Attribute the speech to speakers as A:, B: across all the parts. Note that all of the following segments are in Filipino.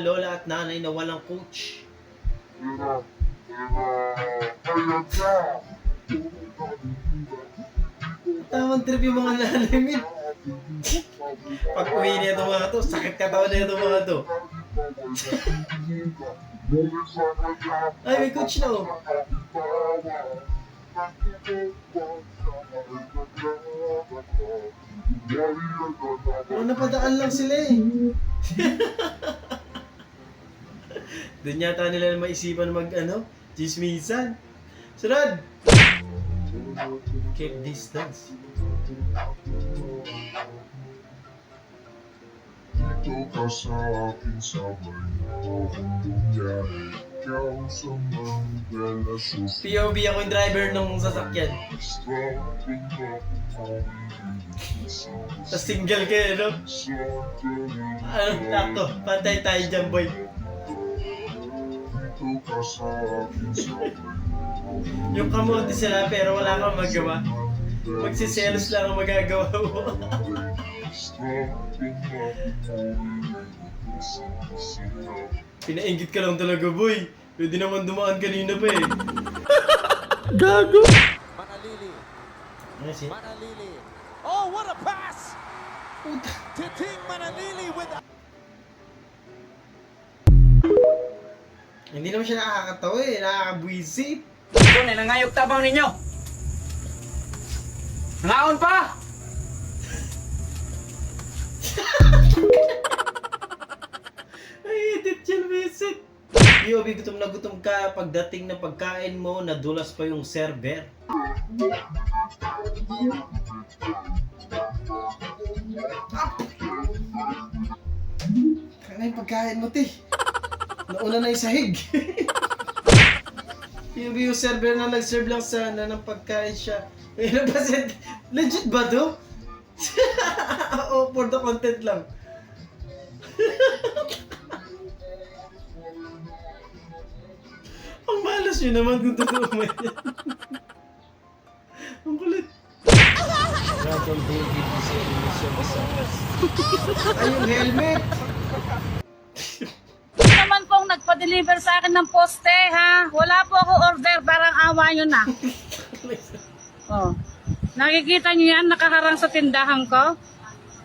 A: lola at nanay na walang coach. Tamang trip yung mga nanay, min. Pag uwi niya itong mga to, sakit katawan niya itong mga to. Ay, may coach na oh. Napadaan lang sila eh. Doon yata nila maisipan chismisan. Sunod! Keep distance.
B: Dito ka sa akin sabay mo kung bumiyahe. Ikaw sa Mandela Sufi.
A: POV ako yung driver ng sasakyan. Tapos single kayo, no? Ano, takto. Pantay tayo dyan, boy.
B: Dito ka sa akin sabay mo.
A: Yung kamote sila pero wala kang magawa. Magsiselos lang ang magagawa mo. Pinainggit ka lang talaga, boy. Pwede naman dumaan kanina pa eh.
C: Gago!
D: Manalili.
A: Ano si?
D: Manalili. Oh, what a pass! Titing Manalili with a...
A: Hindi naman siya nakakatawa eh. Nakakabwisit.
E: Tunay, nangayog tabang ninyo. Nangaon pa!
A: Ay, edit yan, visit. POV, gutom na gutom ka. Pagdating ng pagkain mo, nadulas pa yung server. Kaya yung pagkain mo, te. Nauna na yung sahig. POV, yung server na nag-serve lang sana ng pagkain siya. Legit ba to? O for the content lang. Ang malas nyo naman kung totoo mo yan. Ang kulit. Dragon David is a illusion of ay, yung helmet.
F: Naman pong nagpa-deliver sa akin ng poste, ha? Wala po ako order, parang awa nyo na. Oh. Nakikita nyo yan, nakaharang sa tindahan ko?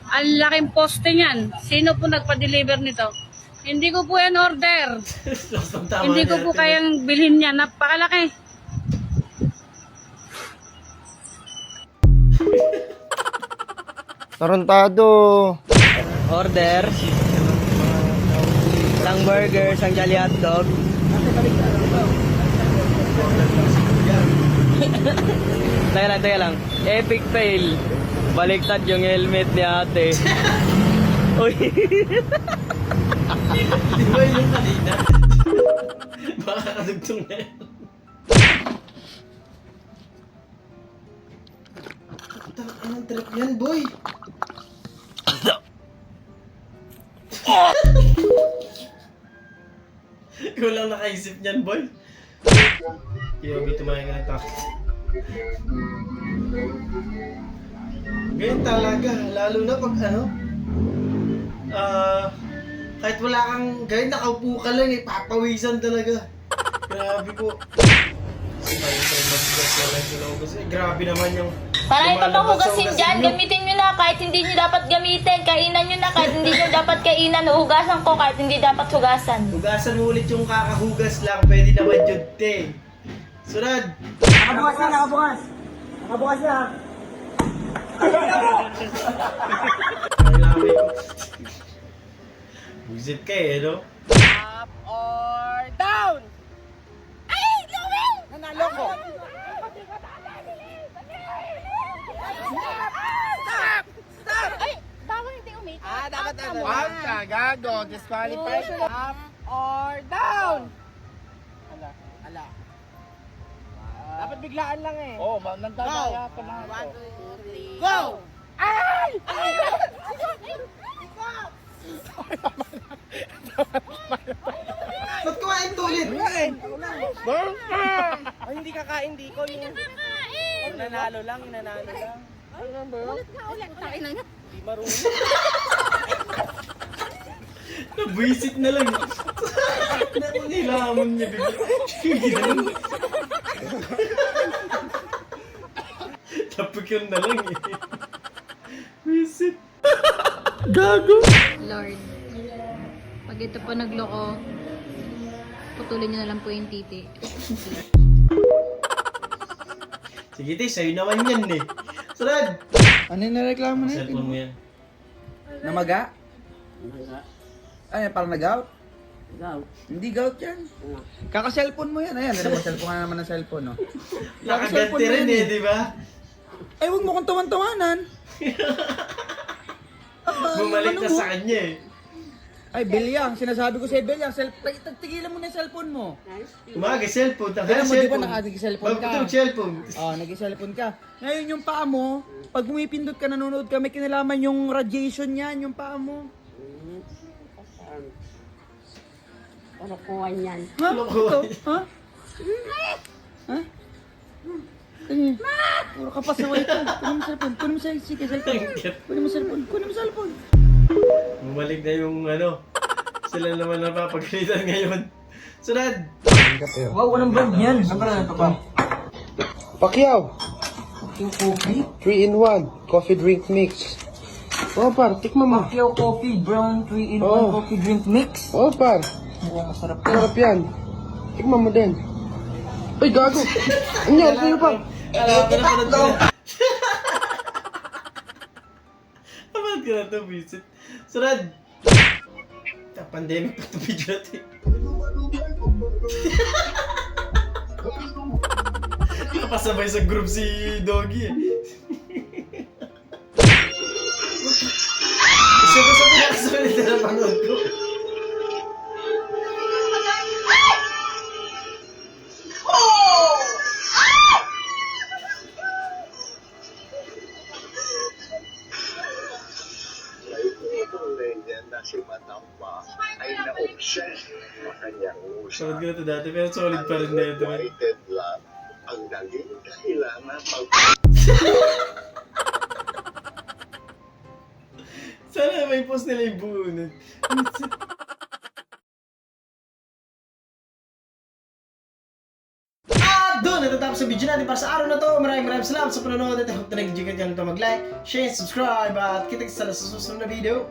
F: Ang laking poste niyan. Sino po nagpa-deliver nito? Hindi ko po yan order. Hindi ko po kayang bilhin yan. Napakalaki.
C: Tarantado!
E: Order. Isang burger, isang jolly hotdog. Teka lang. Epic fail. Baliktad yung helmet ni ate. Uy.
A: Di ba yun yung kanina? Baka kadugtong na yun. Anong trip yan, boy? Ikaw lang nakaisip niyan, boy. Yogi, tumayo ka ng takot. Ganyan talaga, lalo na pag kahit wala kang ganyan, nakaupo ka lang eh, papawisan talaga. Grabe po. Grabe naman yung
G: Para ito pang
A: lumalabas sa
G: hugasin
A: ugas
G: dyan,
A: niyo.
G: gamitin nyo na kahit hindi nyo dapat gamitin. Kainan nyo na kahit hindi nyo dapat kainan. Hugasan ko kahit hindi dapat hugasan.
A: Hugasan mo ulit yung kakahugas lang, pwede naman yun, te. Sunod!
E: Nakabukas na, nakabukas. Nakabukas na.
A: Kailangan ko. Buisit ka eh, no?
E: Up or down? Ay, Louie! Nanalo ko. Stop! Stop!
G: Ay, bawal hindi umikot.
E: Dapat ano? Wag ka, gago. Disqualified. Up or down? Ala. Dapat biglaan lang eh. Oh, nagdadaya pa na ako. 1, 2, 3, go! Ay! Ay!
A: Ba't kumain to ulit?
E: Ay, hindi kakain, di ko yung... Nanalo lang, nanalo lang. Ulit ka ulit. Takin na nga. Di marunong.
A: Nabwisit na lang. Nilamon niya bigla. Ganun. Tapos na lang eh. Visit.
C: Gago.
H: Lord, pag ito po nagloko, putulin niyo na lang po yung titi.
A: Sige te, sa'yo naman yan eh. Sunod!
E: Ano yung nareklamo na
A: Cellphone mo yan.
E: Namaga? Ay, parang nag-out? Hindi gout yan. Kaka-cellphone mo yan. Ayan, ano mo, cellphone ka naman ng cellphone, no?
A: Nakaganti rin eh, di ba?
E: Ay, huwag mo kong tawan-tawanan.
A: Bumalik na sa kanya eh.
E: Ay, Belyang, sinasabi ko sa'yo, Belyang, tigilan mo na yung cellphone mo.
A: Umaga, cellphone.
E: Kaya
A: Taka
E: mo, di ba
A: cellphone.
E: naka-cellphone ka?
A: Bago cellphone.
E: Oh, nag-cellphone ka. Ngayon yung paa mo, pag pumipindot ka, nanonood ka, may kinalaman yung radiation yan, yung paa mo.
I: Kalokohan yan.
E: Ha?
A: Kalokohan
E: Ito? Ha? Ha? Tingin. Puro ka pa sa white. Kunin mo cellphone. Kunin mo cellphone. Kunin mo cellphone. Kunin mo cellphone.
A: Bumalik na yung ano. Sila naman napapagalitan ngayon. Sunod!
E: Wow, anong brand yan? Ano brand ito pa?
J: Pacquiao. 3-in-1 coffee drink mix. Oh par, tikman mo.
E: Pacquiao Coffee, brown 3-in-1
J: Oh.
E: coffee drink mix.
J: Oh par,
E: Mukhang masarap.
J: sarap yan. Tikman mo din. Ay gago. Ano yan? Sa'yo pa.
A: Alam ko na panood ko na. Napanood ko na ito, visit. Sunod! Pandemic pa ito video natin. Nakapasabay sa group si Doggy eh. Isa ko sa pinakasalit na napanood ko.
B: Si Madam Pa ay na-obsess sa kanyang
A: Panood ko na ito dati pero solid pa rin na ito. eh.
B: United lang ang naging dahilan na
A: Sana may post nila yung buo nun. Doon, natatapos sa video natin para sa araw na to. Maraming salamat sa panonood at I hope na nag-enjoy ka dyan ito mag-like, share, subscribe at kita sa susunod na video.